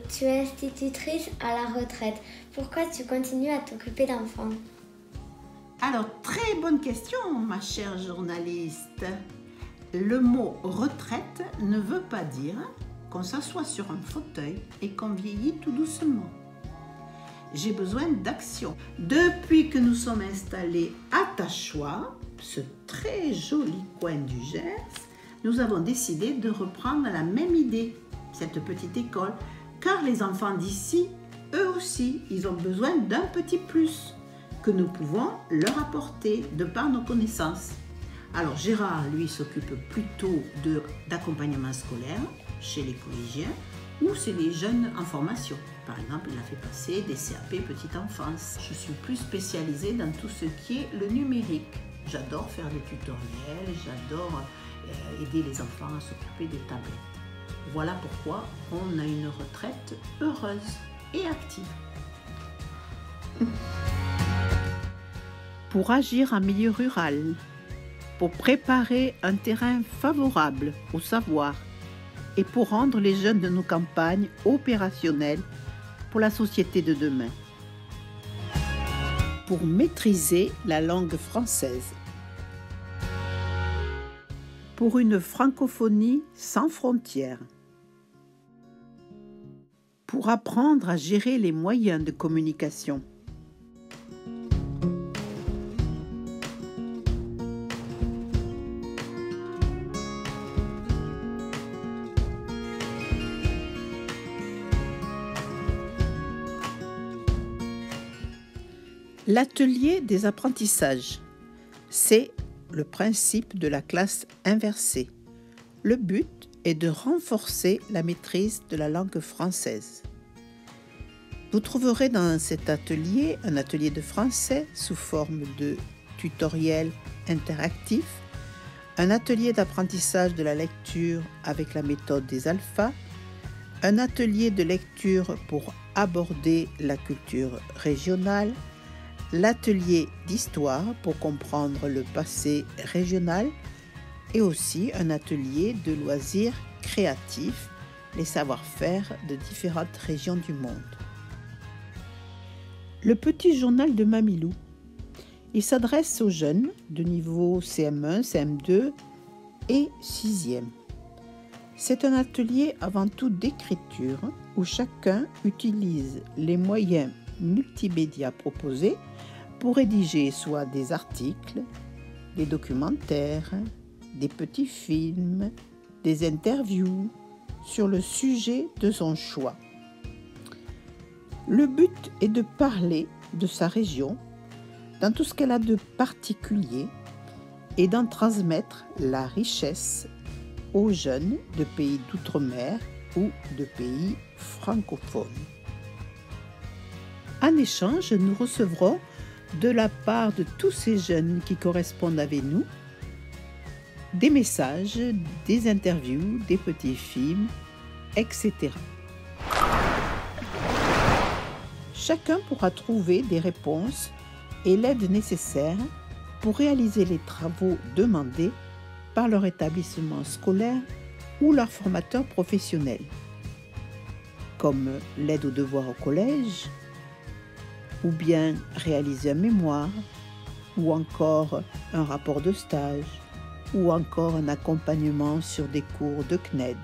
tu es institutrice à la retraite. Pourquoi tu continues à t'occuper d'enfants? Alors, très bonne question, ma chère journaliste. Le mot retraite ne veut pas dire qu'on s'assoit sur un fauteuil et qu'on vieillit tout doucement. J'ai besoin d'action. Depuis que nous sommes installés à Tachois, ce très joli coin du Gers, nous avons décidé de reprendre la même idée, cette petite école, car les enfants d'ici, eux aussi, ils ont besoin d'un petit plus que nous pouvons leur apporter de par nos connaissances. Alors Gérard, lui, s'occupe plutôt d'accompagnement scolaire chez les collégiens ou c'est les jeunes en formation. Par exemple, il a fait passer des CAP petite enfance. Je suis plus spécialisée dans tout ce qui est le numérique. J'adore faire des tutoriels, j'adore aider les enfants à s'occuper des tablettes. Voilà pourquoi on a une retraite heureuse et active. Pour agir en milieu rural, pour préparer un terrain favorable au savoir et pour rendre les jeunes de nos campagnes opérationnels pour la société de demain. Pour maîtriser la langue française. Pour une francophonie sans frontières. Pour apprendre à gérer les moyens de communication. L'atelier des apprentissages, c'est le principe de la classe inversée. Le but est de renforcer la maîtrise de la langue française. Vous trouverez dans cet atelier un atelier de français sous forme de tutoriel interactif, un atelier d'apprentissage de la lecture avec la méthode des alphas, un atelier de lecture pour aborder la culture régionale, l'atelier d'histoire pour comprendre le passé régional et aussi un atelier de loisirs créatifs, les savoir-faire de différentes régions du monde. Le petit journal de Mamilou. Il s'adresse aux jeunes de niveau CM1, CM2 et 6e. C'est un atelier avant tout d'écriture où chacun utilise les moyens multimédia proposés pour rédiger soit des articles, des documentaires, des petits films, des interviews sur le sujet de son choix. Le but est de parler de sa région, dans tout ce qu'elle a de particulier, et d'en transmettre la richesse aux jeunes de pays d'outre-mer ou de pays francophones. En échange, nous recevrons de la part de tous ces jeunes qui correspondent avec nous des messages, des interviews, des petits films, etc. Chacun pourra trouver des réponses et l'aide nécessaire pour réaliser les travaux demandés par leur établissement scolaire ou leur formateur professionnel, comme l'aide aux devoirs au collège, ou bien réaliser un mémoire, ou encore un rapport de stage, ou encore un accompagnement sur des cours de CNED.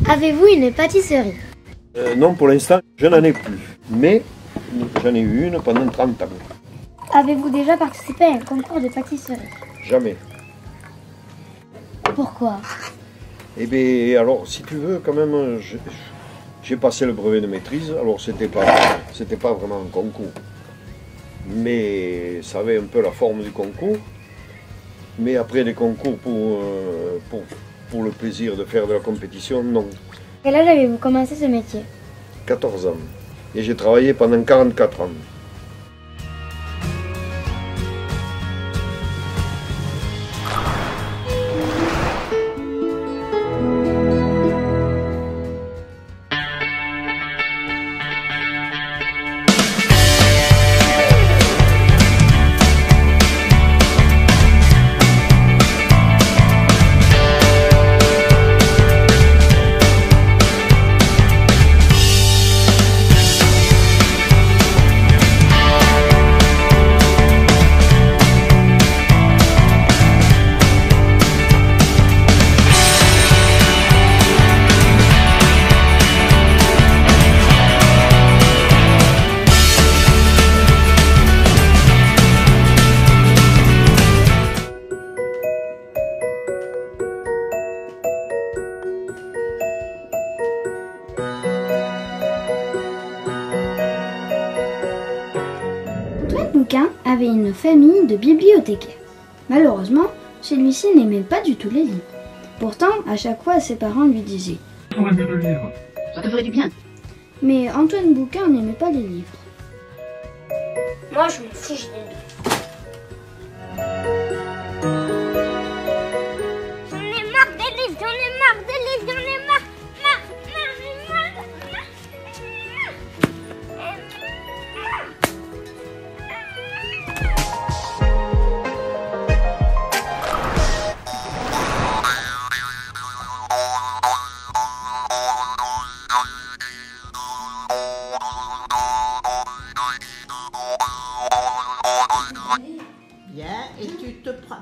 Avez-vous une pâtisserie? Non, pour l'instant, je n'en ai plus. Mais j'en ai eu une pendant 30 ans. Avez-vous déjà participé à un concours de pâtisserie? Jamais. Pourquoi? Eh bien, alors, si tu veux, quand même, j'ai passé le brevet de maîtrise. Alors, c'était pas vraiment un concours. Mais ça avait un peu la forme du concours. Mais après les concours pour le plaisir de faire de la compétition, non. Quel âge avez-vous commencé ce métier? 14 ans. Et j'ai travaillé pendant 44 ans. Antoine Bouquin avait une famille de bibliothécaires. Malheureusement, celui-ci n'aimait pas du tout les livres. Pourtant, à chaque fois, ses parents lui disaient « J'aurais mieux le lire. Ça te ferait du bien. » Mais Antoine Bouquin n'aimait pas les livres. Moi, je me fiche des livres. J'en ai marre des livres, j'en ai marre des livres, j'en ai marre. Bien, et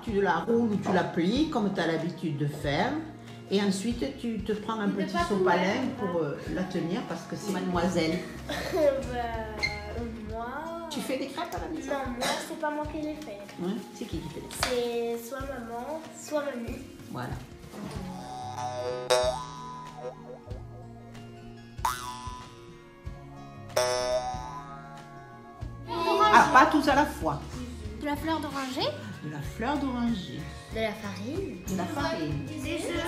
tu la roules ou tu la plies comme tu as l'habitude de faire. Et ensuite, tu te prends un petit sopalin pour la tenir parce que c'est mademoiselle. Moi... Tu fais des crêpes à la maison? Non, moi, c'est pas moi qui les fais. Ouais, c'est qui fait les crêpes? C'est soit maman, soit mamie. Voilà. Ah, pas tous à la fois. De la fleur d'oranger. De la fleur d'oranger. De la farine. De la farine. Des œufs.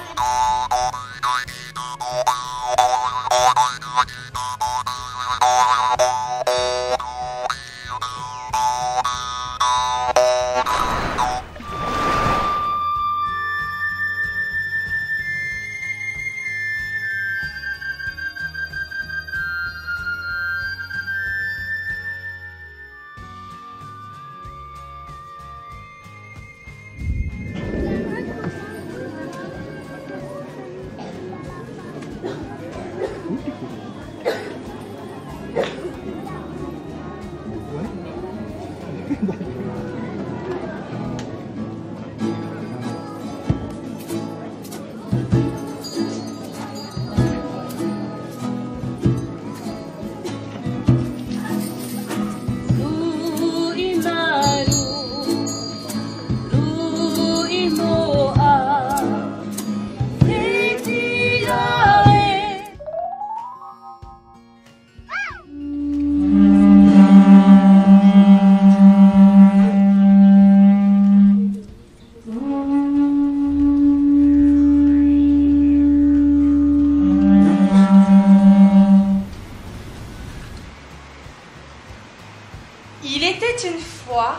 Il était une fois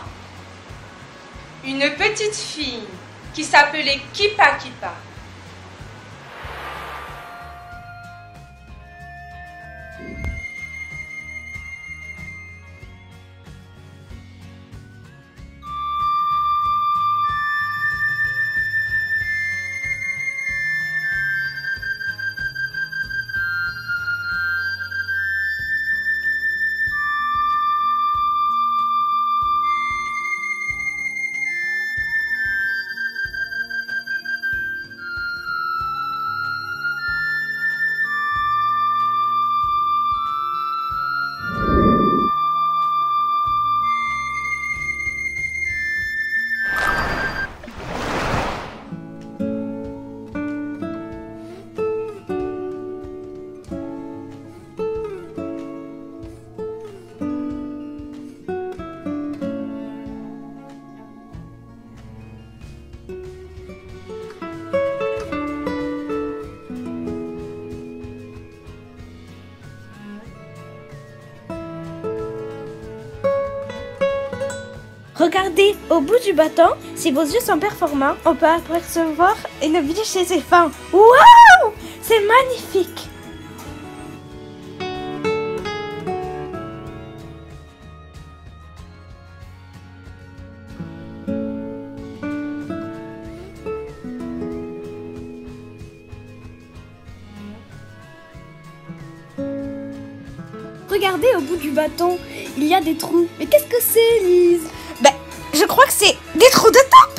une petite fille qui s'appelait Kipa Kipa. Regardez au bout du bâton, si vos yeux sont performants, on peut apercevoir une biche et ses fins. Waouh! C'est magnifique! Regardez au bout du bâton, il y a des trous. Mais qu'est-ce que c'est, Lise? Ben, je crois que c'est des trous de top!